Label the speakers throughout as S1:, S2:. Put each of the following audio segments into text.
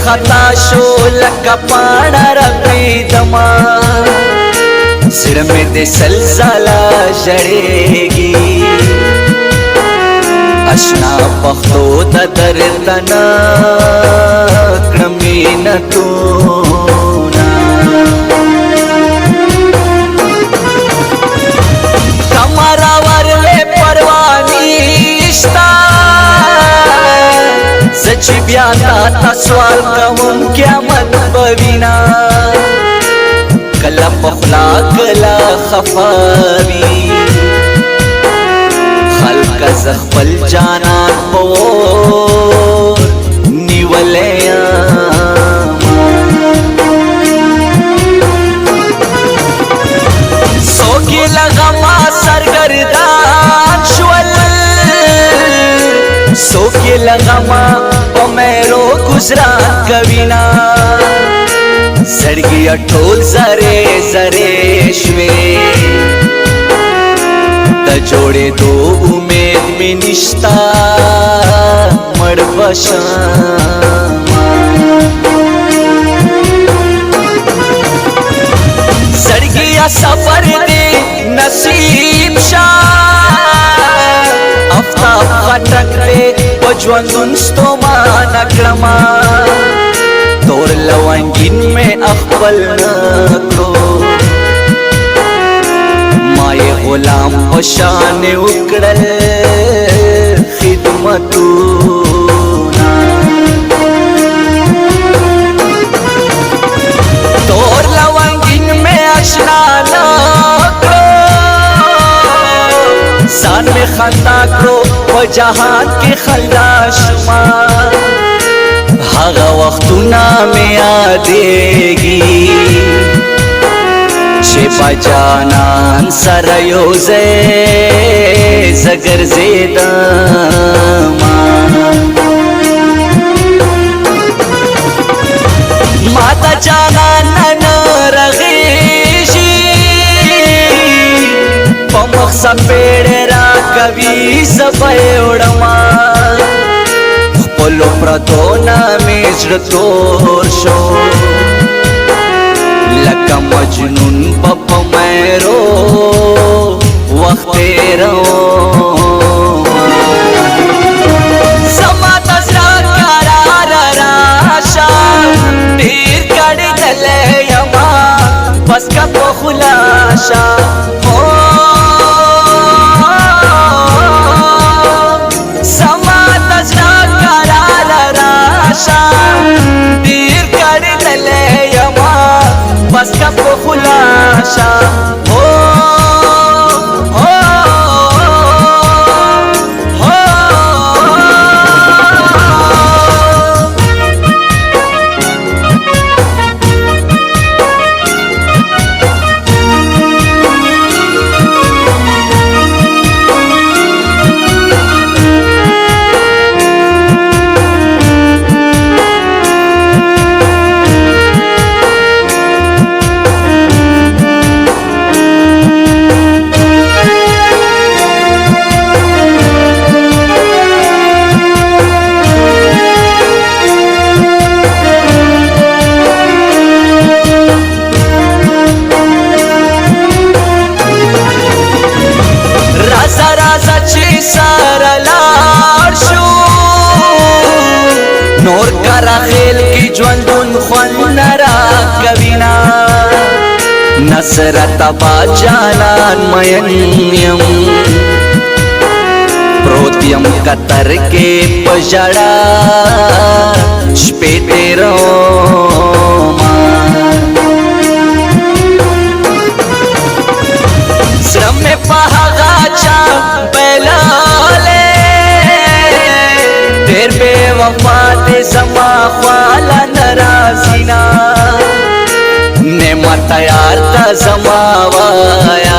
S1: खता शो लका पाड़ा रबी दमा सिर में दे सलसला जड़ेगी अशना पख्तो दर तना क्रमी न तूना कमरा वरले परवानी इश्ता सच ब्याता था सवाल कवम क़यामत बविना कला पखला कला खफावी खल्क ज़ख्बल जाना पो निवलया सोकी लगमा सरगर्दान शुअल सोके लगमा पमेरो गुजरात कविना सड़गी अठोल जरे जरे श्वे द जोड़े दो उम्मीद में निश्ता मड़बशा सड़गी सफर दे नसीब शाह आफ्ताब खटक दे पजवंदुन स्तोमा नक्रमा तोर लवंगिन में अखबल नक्रो माये गुलाम पशान उकड़ल खिदमतूना तोर लवंगिन में अशना नक्रो सान में खंदा करो वो जहान के खल्लाशमा हगा वक्तुना में यादेगी शेपा जानान सरयोजे जगर ज़ेदमा माता जानान न रगेशी पमख सपेड़रा कभी सबे उड़मा पोलो प्रतोना मेजर तोर शो लका मजनून पप मेरो वक्तेरो समा तजरा करार राशा तीर कड़ी दले यमा बस का तो खुलाशा हो समा तजरा करार राशा तीर कड़ी दले यमा बस का तो खुलाशा हो नसरत बा जानान मयन्यम प्रोत्यम कतर के पजड़ा शपे रोमा श्रम पहागाचा बैलाले तेर बेवफा ते समा ख्वाला नराजिना नेमत यार ता जमावाया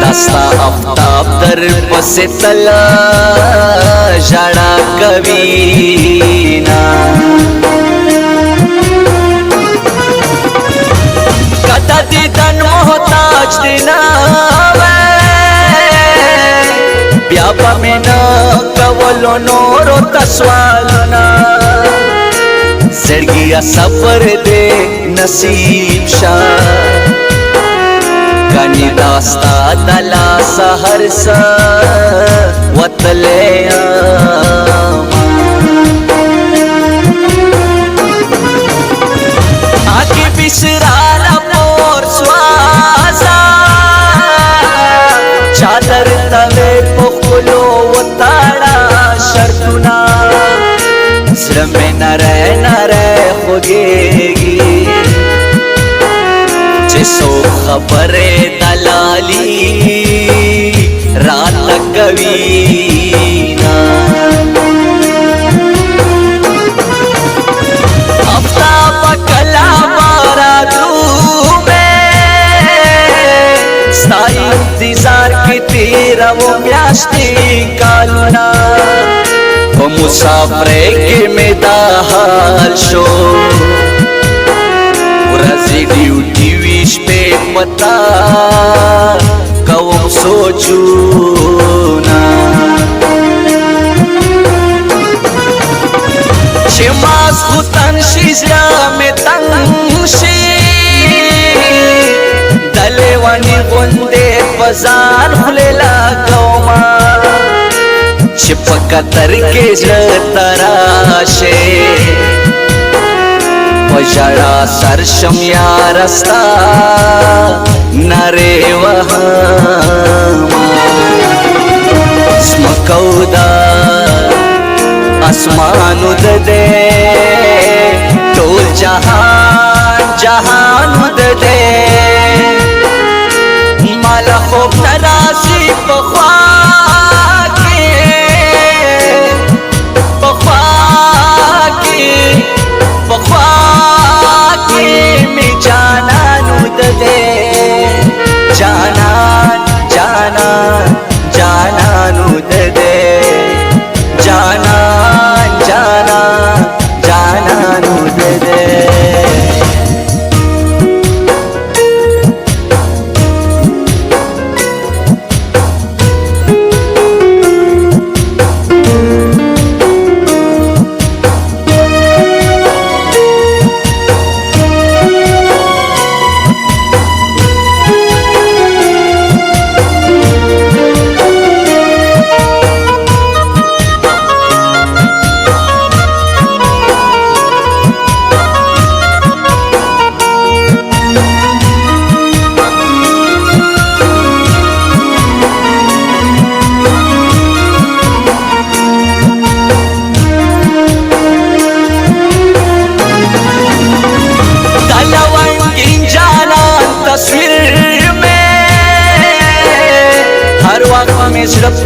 S1: दस्ता आफ्ताब दर पसे तला जड़ा कवीना कदा दीदन मोहताज दिना ब्याबा में न कवलो नोरो तस्वालना जड़गिया सफर दे नसीब शाह कनी दास्ता दला सहर सा वतले आके बिसरारा पोर स्वाजा चादर तवे पोखलो वताड़ा शर्तुना में न रह होगेगी जिसो खबरे दलाली रात कवीना आफ्ताब कला बारा में साई इंतजार की तेरा वो म्यास्ती कालना वो मुसाफरे के मेदाहाल शो रजी ड्यूटी विश पे पता कौम सोचूना शिमास खुतन शिजरा में तंशी दलेवानी गुंदे बजार खुलेला कौमा चिपकतर के तराशे पजड़ा सरशम या रस्ता नरे स्मकौदा आसमानुद दे टोल जहानुद दे माला खूब नरासी पख्वा में जाना नुद दे जाना जाना जाना नुद दे जाना जाना जाना नुद दे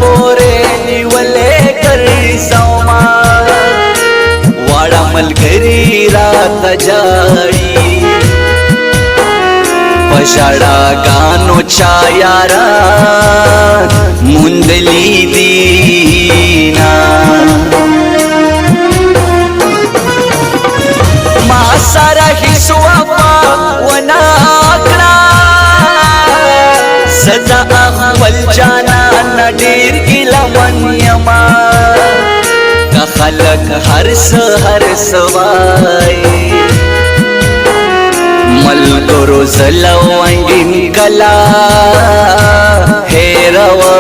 S1: पोरे निवले कर सौमा वाड़ा मलगरी रात जाड़ी पछाड़ा गानो छायारा मुंदली दीना मासारा हिस्वा वनाकड़ा सजा अव्वल जाना नडीर गिला मन्यमा का खलक हर्ष वाई मलगोरो जलवांगिन कला हेरवा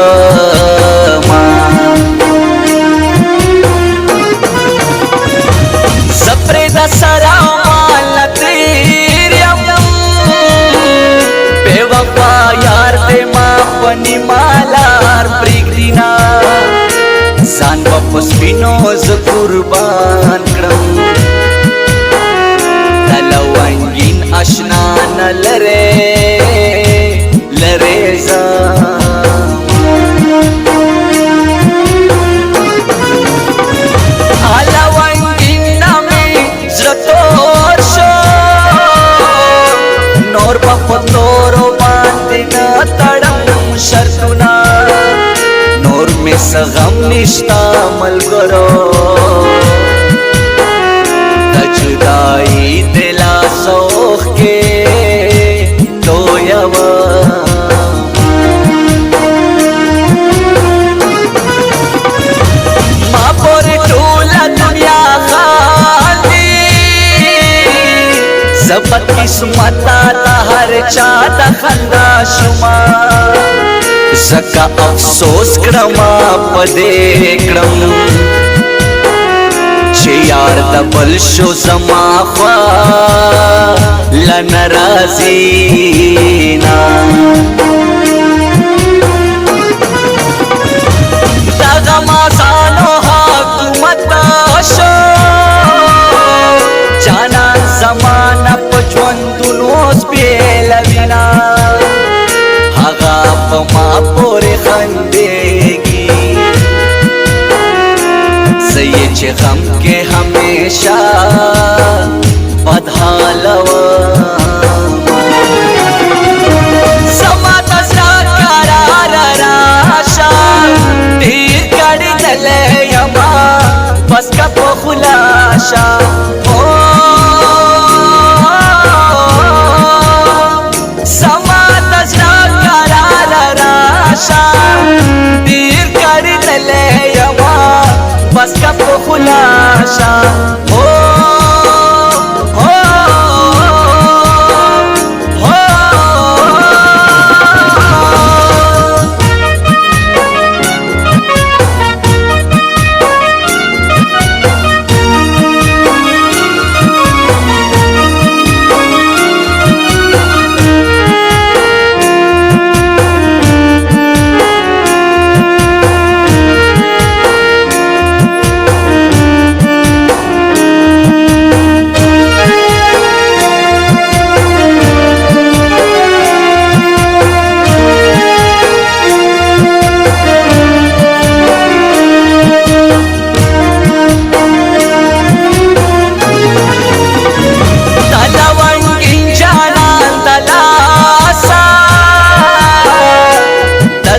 S1: सप्रेदा सरा माल तीर्यम پنی مالار پریږدینا ځان به په سپینو زه قربان کړم د لونګین اشنا نه لرې لرې لونګین نه مې زړه تور شو نور به په تورو باندې نه تړم شرطونه نور میں سغم نشتا ملګرو د جدائی دلا سوخ کې تویوا ما پر ټوله دنیا خاندي زبد قسمت تا هر چا د خندا شما زکا افسوس کرما پدے کرم چه یار دبل شو زما خوا لنرازینا دا غمازانو حکومت شو جانان زمانہ پجوندونوز بیلوینا آغا پما پوری خندیگی زیے چه غم کے ہمیشہ بدحالوا زما تزرا قرار راشا دیر کڑی دلے یما بس کپ خلاشا دیر کری دلے یما بس کپ خلاشا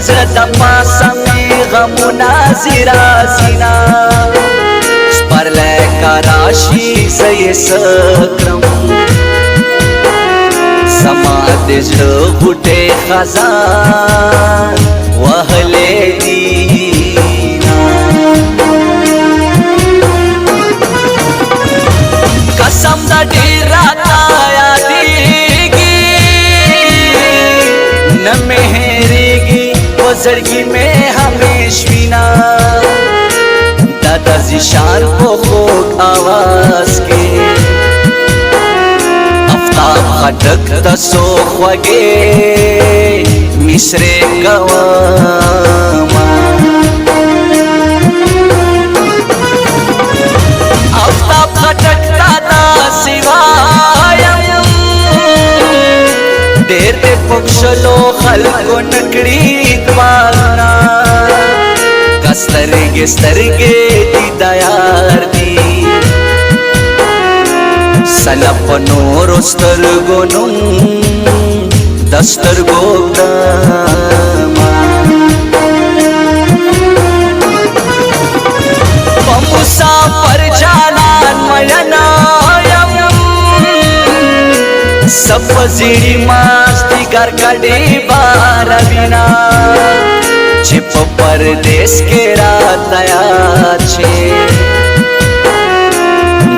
S1: زرد پاسمی غمونا زیرا سینا سپر لیکا راشی زی سکرم زما دزر غوٹے خزان وحلے دینا قسم دا دیر راتا یادیگی نمہریگی زڑگی میں ہمیشوینا دادا زیشان کو خوک آواز کے افتاب خٹک تسو خوگے مصرے گواما افتاب خٹک دادا سوایم دیر دے پکشلو خلقو نکڑی دماغنا کسترگے سترگے دی دیار دی سلپ نور استرگو نم دسترگو داما پمسافر جانان مینایم سب زیڑی ماستی گر کڑی باروینا چپ پردیس کے رات آیا چھے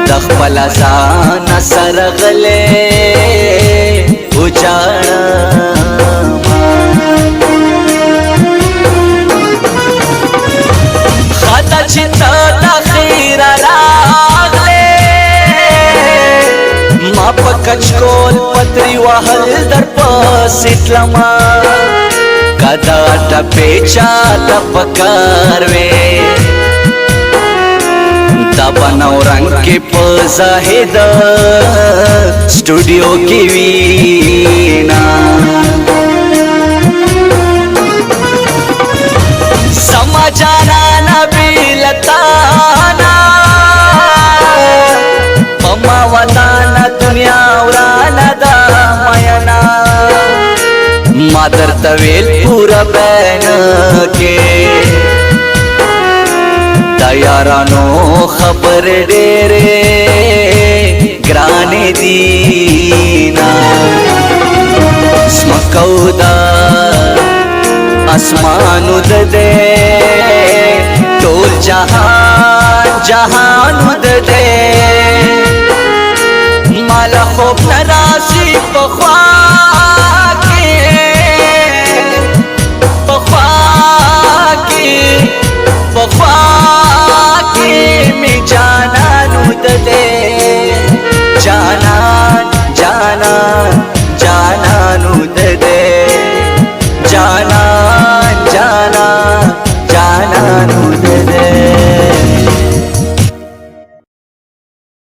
S1: دخ پلا زان سرغلے اجاڑا خطا چھتا تخیر راغلے ما پکچ کول پتری وحل در پاس اتلما कदा टपे चाला पकार वे दबनौ रंग के पजाहिद स्टूडियो की वीना समझाना नबी लताना पमा वताना दुनिया उराना दा मयना मादर तवेल पूरा बैन के तैयारानो खबर डेरे ग्राने दीना स्मकौदा आसमानु दे तोल जहान जहानु दे माला खूब नरासी पख्वा में जाना नुद दे जाना जाना